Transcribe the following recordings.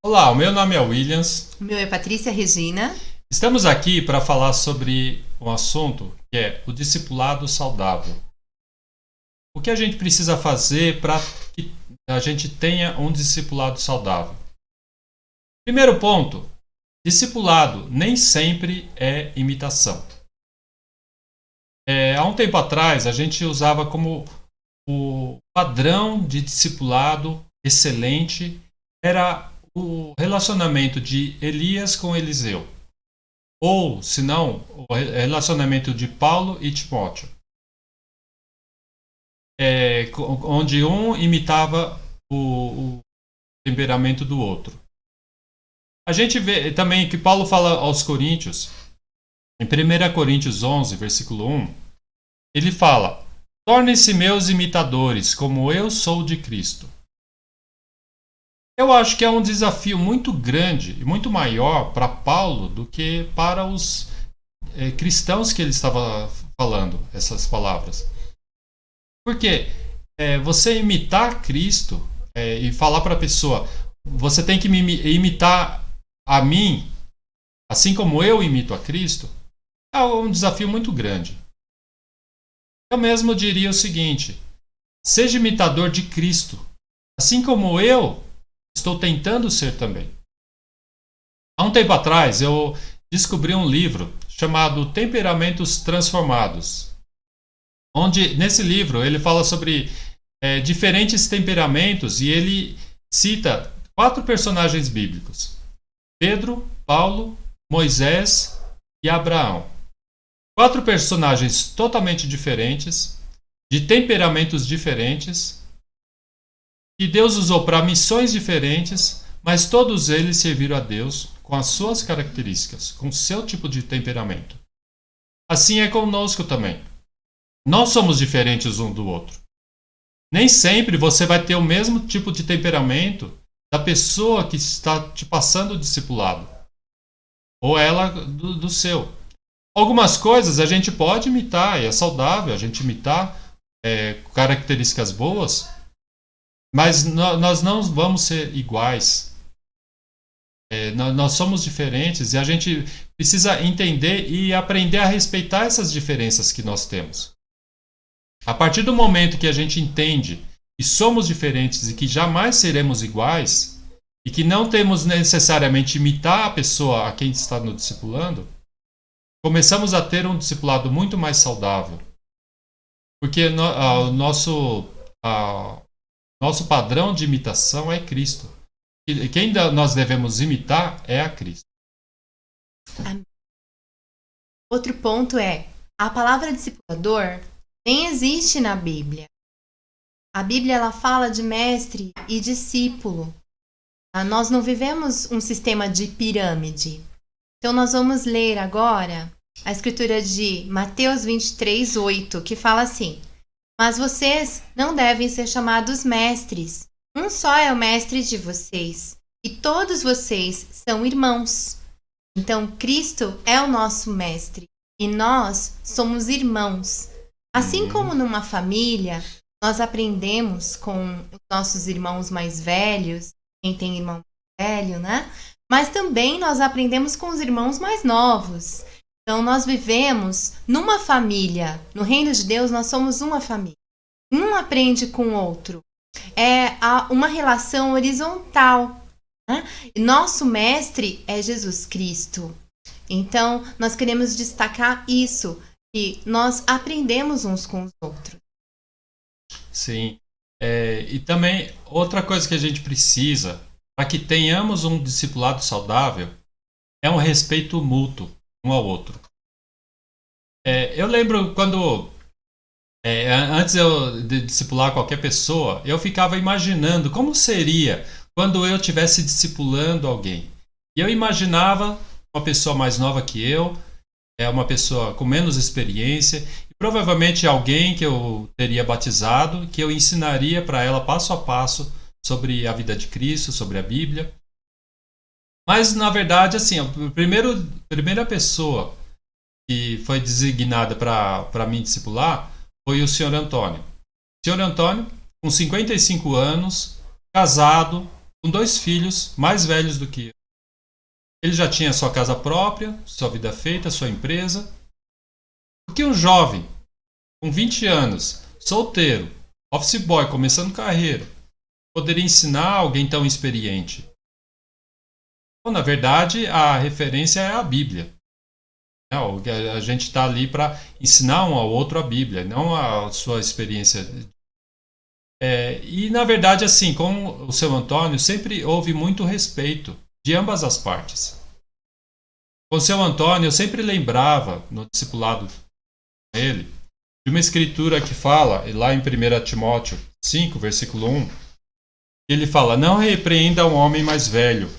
Olá, o meu nome é Williams. O meu é Patrícia Regina. Estamos aqui para falar sobre um assunto que é o discipulado saudável. O que a gente precisa fazer para que a gente tenha um discipulado saudável? Primeiro ponto: discipulado nem sempre é imitação. Há um tempo atrás, a gente usava como o padrão de discipulado excelente era o relacionamento de Elias com Eliseu. Ou, se não, o relacionamento de Paulo e Timóteo, onde um imitava o temperamento do outro. A gente vê também que Paulo fala aos Coríntios, em 1 Coríntios 11, versículo 1, ele fala: tornem-se meus imitadores, como eu sou de Cristo. Eu acho que é um desafio muito grande e muito maior para Paulo do que para os cristãos que ele estava falando essas palavras. Porque você imitar Cristo e falar para a pessoa, você tem que me imitar a mim, assim como eu imito a Cristo, é um desafio muito grande. Eu mesmo diria o seguinte: seja imitador de Cristo, assim como eu estou tentando ser também. Há um tempo atrás eu descobri um livro chamado Temperamentos Transformados, onde nesse livro ele fala sobre diferentes temperamentos e ele cita 4 personagens bíblicos: Pedro, Paulo, Moisés e Abraão. 4 personagens totalmente diferentes, de temperamentos diferentes, que Deus usou para missões diferentes, mas todos eles serviram a Deus com as suas características, com o seu tipo de temperamento. Assim é conosco também. Nós somos diferentes um do outro. Nem sempre você vai ter o mesmo tipo de temperamento da pessoa que está te passando o discipulado, ou ela do seu. Algumas coisas a gente pode imitar, e é saudável a gente imitar características boas, mas nós não vamos ser iguais. Nós somos diferentes e a gente precisa entender e aprender a respeitar essas diferenças que nós temos. A partir do momento que a gente entende que somos diferentes e que jamais seremos iguais, e que não temos necessariamente imitar a pessoa a quem está nos discipulando, começamos a ter um discipulado muito mais saudável. Porque o nosso padrão de imitação é Cristo. E quem nós devemos imitar é a Cristo. Outro ponto é: a palavra discipulador nem existe na Bíblia. A Bíblia ela fala de mestre e discípulo. Nós não vivemos um sistema de pirâmide. Então nós vamos ler agora a escritura de Mateus 23:8, que fala assim: mas vocês não devem ser chamados mestres. Um só é o mestre de vocês, e todos vocês são irmãos. Então Cristo é o nosso mestre, e nós somos irmãos. Assim como numa família, nós aprendemos com os nossos irmãos mais velhos, quem tem irmão mais velho, né? Mas também nós aprendemos com os irmãos mais novos. Então nós vivemos numa família. No reino de Deus nós somos uma família. Um aprende com o outro. É uma relação horizontal, né? E nosso mestre é Jesus Cristo. Então nós queremos destacar isso, que nós aprendemos uns com os outros. Sim. E também outra coisa que a gente precisa para que tenhamos um discipulado saudável é um respeito mútuo um ao outro. Eu lembro quando antes de discipular qualquer pessoa, eu ficava imaginando como seria quando eu estivesse discipulando alguém. E eu imaginava uma pessoa mais nova que eu, uma pessoa com menos experiência, e provavelmente alguém que eu teria batizado, que eu ensinaria para ela passo a passo sobre a vida de Cristo, sobre a Bíblia. Mas, na verdade, assim, a primeira pessoa que foi designada para me discipular foi o senhor Antônio. O senhor Antônio, com 55 anos, casado, com 2 filhos mais velhos do que eu. Ele já tinha sua casa própria, sua vida feita, sua empresa. O que um jovem com 20 anos, solteiro, office boy, começando carreira, poderia ensinar a alguém tão experiente? Bom, na verdade, a referência é a Bíblia. A gente está ali para ensinar um ao outro a Bíblia, não a sua experiência. E, na verdade, assim, com o seu Antônio, sempre houve muito respeito de ambas as partes. Com o seu Antônio, eu sempre lembrava, no discipulado dele, de uma escritura que fala, lá em 1 Timóteo 5, versículo 1, ele fala: não repreenda um homem mais velho,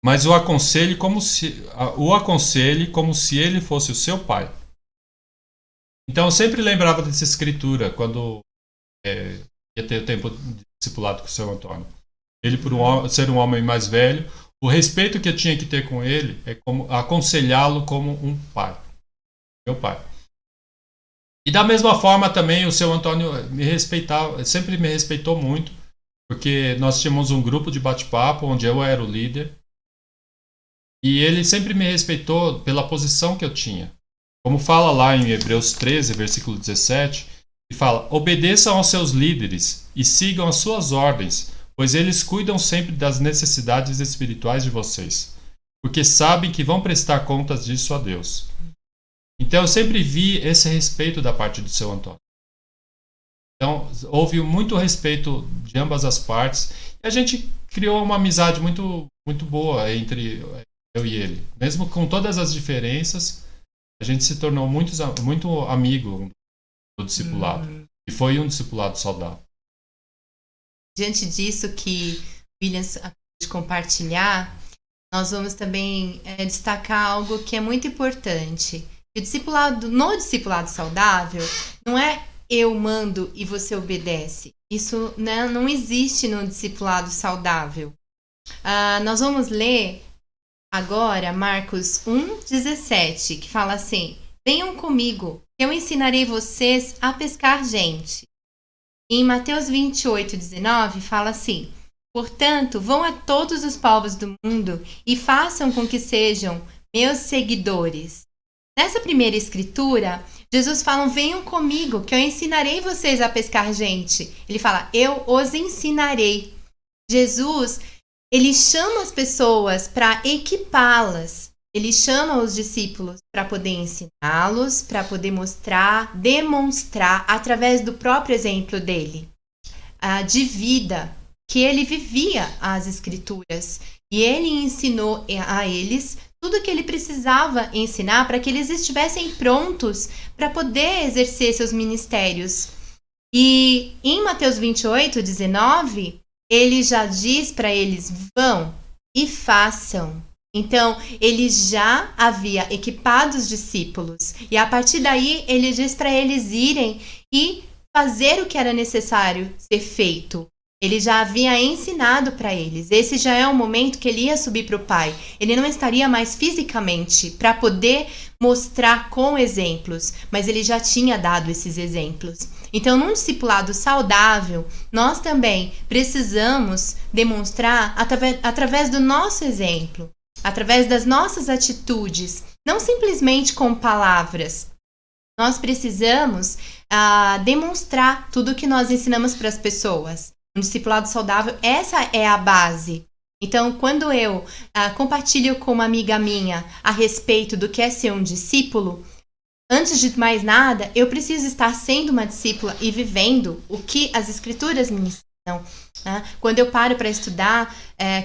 mas o aconselhe como se ele fosse o seu pai. Então eu sempre lembrava dessa escritura quando ia ter o tempo de discipulado com o seu Antônio. Ele, por ser um homem mais velho, o respeito que eu tinha que ter com ele é como aconselhá-lo como um pai, meu pai. E da mesma forma também o seu Antônio sempre me respeitou muito, porque nós tínhamos um grupo de bate-papo onde eu era o líder. E ele sempre me respeitou pela posição que eu tinha. Como fala lá em Hebreus 13, versículo 17, ele fala: obedeçam aos seus líderes e sigam as suas ordens, pois eles cuidam sempre das necessidades espirituais de vocês, porque sabem que vão prestar contas disso a Deus. Então eu sempre vi esse respeito da parte do seu Antônio. Então houve muito respeito de ambas as partes e a gente criou uma amizade muito, muito boa entre eu e ele. Mesmo com todas as diferenças, a gente se tornou muito amigo do discipulado. E foi um discipulado saudável. Diante disso que Williams acabou de compartilhar, nós vamos também destacar algo que é muito importante. No discipulado saudável, não é eu mando e você obedece. Isso, né, não existe no discipulado saudável. Nós vamos ler agora Marcos 1,17, que fala assim: venham comigo, que eu ensinarei vocês a pescar gente. E em Mateus 28,19 fala assim: portanto, vão a todos os povos do mundo e façam com que sejam meus seguidores. Nessa primeira escritura, Jesus fala: venham comigo, que eu ensinarei vocês a pescar gente. Ele fala: eu os ensinarei. Jesus, ele chama as pessoas para equipá-las. Ele chama os discípulos para poder ensiná-los, para poder mostrar, demonstrar, através do próprio exemplo dele, de vida, que ele vivia as escrituras. E ele ensinou a eles tudo o que ele precisava ensinar para que eles estivessem prontos para poder exercer seus ministérios. E em Mateus 28,19, ele já diz para eles: vão e façam. Então, ele já havia equipado os discípulos. E a partir daí, ele diz para eles irem e fazer o que era necessário ser feito. Ele já havia ensinado para eles. Esse já é o momento que ele ia subir para o Pai. Ele não estaria mais fisicamente para poder mostrar com exemplos, mas ele já tinha dado esses exemplos. Então, num discipulado saudável, nós também precisamos demonstrar através do nosso exemplo, através das nossas atitudes, não simplesmente com palavras. Nós precisamos demonstrar tudo o que nós ensinamos para as pessoas. Um discipulado saudável, essa é a base. Então, quando eu compartilho com uma amiga minha a respeito do que é ser um discípulo, antes de mais nada, eu preciso estar sendo uma discípula e vivendo o que as escrituras me ensinam. Quando eu paro para estudar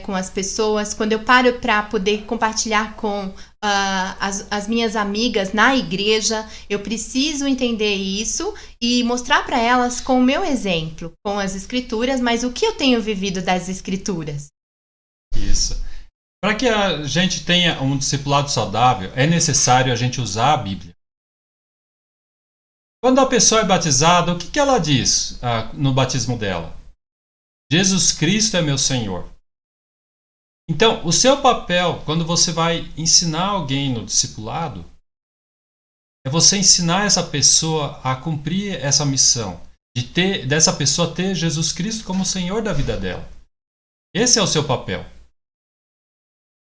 com as pessoas, quando eu paro para poder compartilhar com as minhas amigas na igreja, eu preciso entender isso e mostrar para elas com o meu exemplo, com as escrituras, mas o que eu tenho vivido das escrituras. Isso. Para que a gente tenha um discipulado saudável, é necessário a gente usar a Bíblia. Quando a pessoa é batizada, o que ela diz no batismo dela? Jesus Cristo é meu Senhor. Então, o seu papel, quando você vai ensinar alguém no discipulado, é você ensinar essa pessoa a cumprir essa missão, dessa pessoa ter Jesus Cristo como Senhor da vida dela. Esse é o seu papel.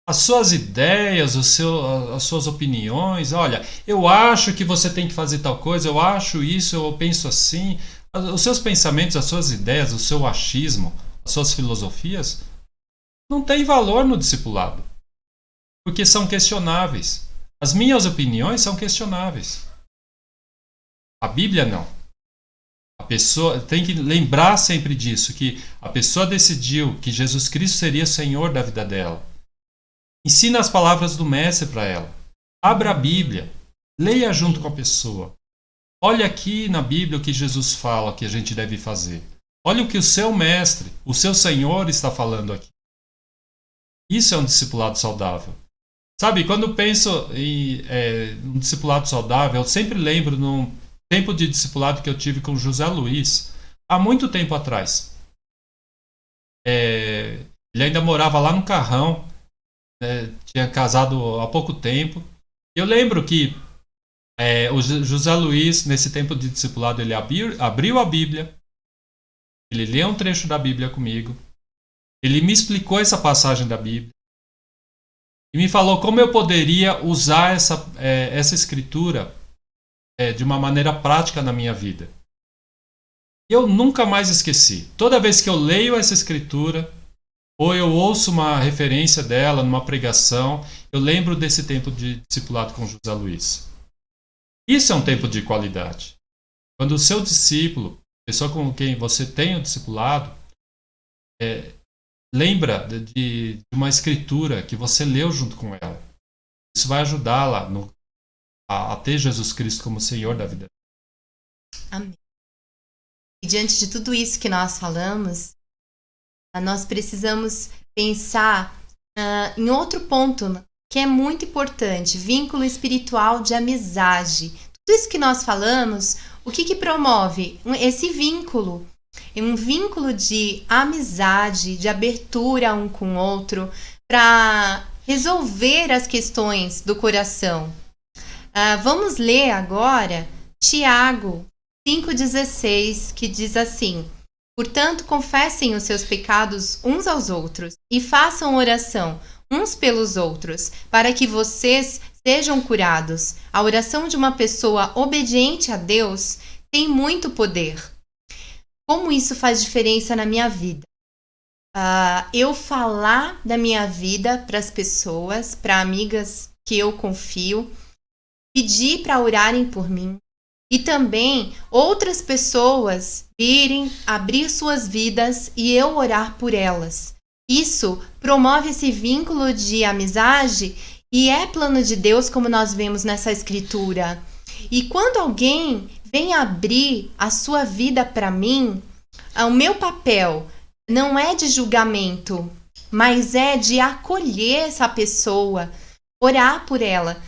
As suas ideias, as suas opiniões, olha, eu acho que você tem que fazer tal coisa, eu acho isso, eu penso assim. Os seus pensamentos, as suas ideias, o seu achismo, as suas filosofias, não têm valor no discipulado, porque são questionáveis. As minhas opiniões são questionáveis. A Bíblia não. A pessoa tem que lembrar sempre disso, que a pessoa decidiu que Jesus Cristo seria Senhor da vida dela. Ensina as palavras do Mestre para ela. Abra a Bíblia. Leia junto com a pessoa. Olha aqui na Bíblia o que Jesus fala que a gente deve fazer. Olha o que o seu Mestre, o seu Senhor está falando aqui. Isso é um discipulado saudável. Sabe, quando eu penso em um discipulado saudável, eu sempre lembro num tempo de discipulado que eu tive com José Luiz, há muito tempo atrás. Ele ainda morava lá no Carrão, tinha casado há pouco tempo. Eu lembro que o José Luiz, nesse tempo de discipulado, ele abriu a Bíblia, ele leu um trecho da Bíblia comigo, ele me explicou essa passagem da Bíblia e me falou como eu poderia usar essa escritura de uma maneira prática na minha vida. Eu nunca mais esqueci. Toda vez que eu leio essa escritura, ou eu ouço uma referência dela numa pregação, eu lembro desse tempo de discipulado com José Luiz. Isso é um tempo de qualidade. Quando o seu discípulo, pessoa com quem você tem o discipulado, lembra de uma escritura que você leu junto com ela. Isso vai ajudá-la a ter Jesus Cristo como Senhor da vida. Amém. E diante de tudo isso que nós falamos, nós precisamos pensar em outro ponto que é muito importante, vínculo espiritual de amizade. Tudo isso que nós falamos, o que promove? Esse vínculo. Um vínculo de amizade, de abertura um com o outro, para resolver as questões do coração. Vamos ler agora Tiago 5,16, que diz assim: portanto, confessem os seus pecados uns aos outros e façam oração uns pelos outros, para que vocês sejam curados. A oração de uma pessoa obediente a Deus tem muito poder. Como isso faz diferença na minha vida? Eu falar da minha vida para as pessoas, para amigas que eu confio, pedir para orarem por mim, e também outras pessoas virem abrir suas vidas e eu orar por elas. Isso promove esse vínculo de amizade e é plano de Deus, como nós vemos nessa escritura. E quando alguém vem abrir a sua vida para mim, o meu papel não é de julgamento, mas é de acolher essa pessoa, orar por ela,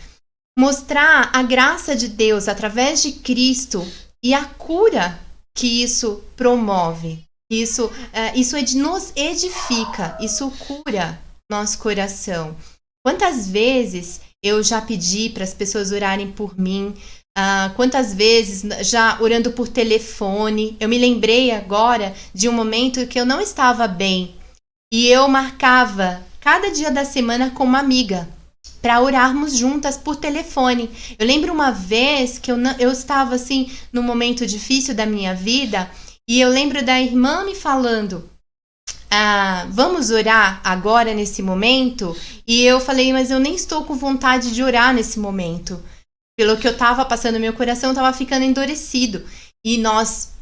mostrar a graça de Deus através de Cristo e a cura que isso promove. Isso nos edifica, isso cura nosso coração. Quantas vezes eu já pedi para as pessoas orarem por mim? Quantas vezes já orando por telefone? Eu me lembrei agora de um momento que eu não estava bem e eu marcava cada dia da semana com uma amiga para orarmos juntas por telefone. Eu lembro uma vez que eu estava assim num momento difícil da minha vida e eu lembro da irmã me falando: vamos orar agora nesse momento? E eu falei: mas eu nem estou com vontade de orar nesse momento. Pelo que eu estava passando, meu coração estava ficando endurecido. E nós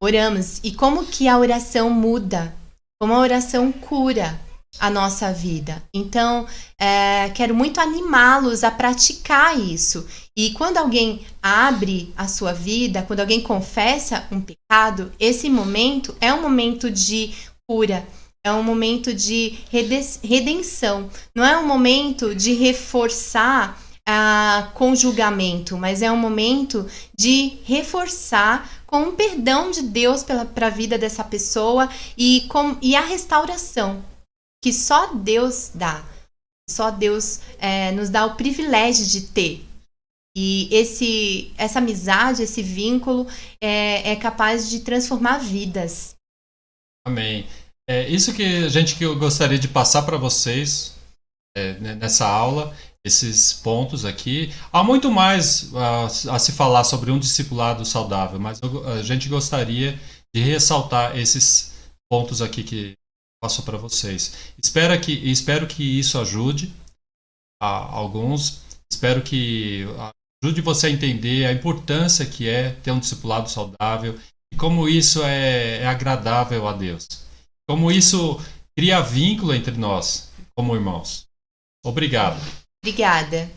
oramos. E como que a oração muda? Como a oração cura a nossa vida. Então, quero muito animá-los a praticar isso. E quando alguém abre a sua vida, quando alguém confessa um pecado, esse momento é um momento de cura. É um momento de redenção. Não é um momento de reforçar com julgamento, mas é um momento de reforçar com o perdão de Deus para a vida dessa pessoa e a restauração que só Deus dá. Só Deus nos dá o privilégio de ter. E essa amizade, esse vínculo é capaz de transformar vidas. Amém. É isso que eu gostaria de passar para vocês nessa aula, esses pontos aqui. Há muito mais a se falar sobre um discipulado saudável, mas a gente gostaria de ressaltar esses pontos aqui que passou para vocês. Espero que isso ajude a alguns. Espero que ajude você a entender a importância que é ter um discipulado saudável e como isso é agradável a Deus. Como isso cria vínculo entre nós, como irmãos. Obrigado. Obrigada.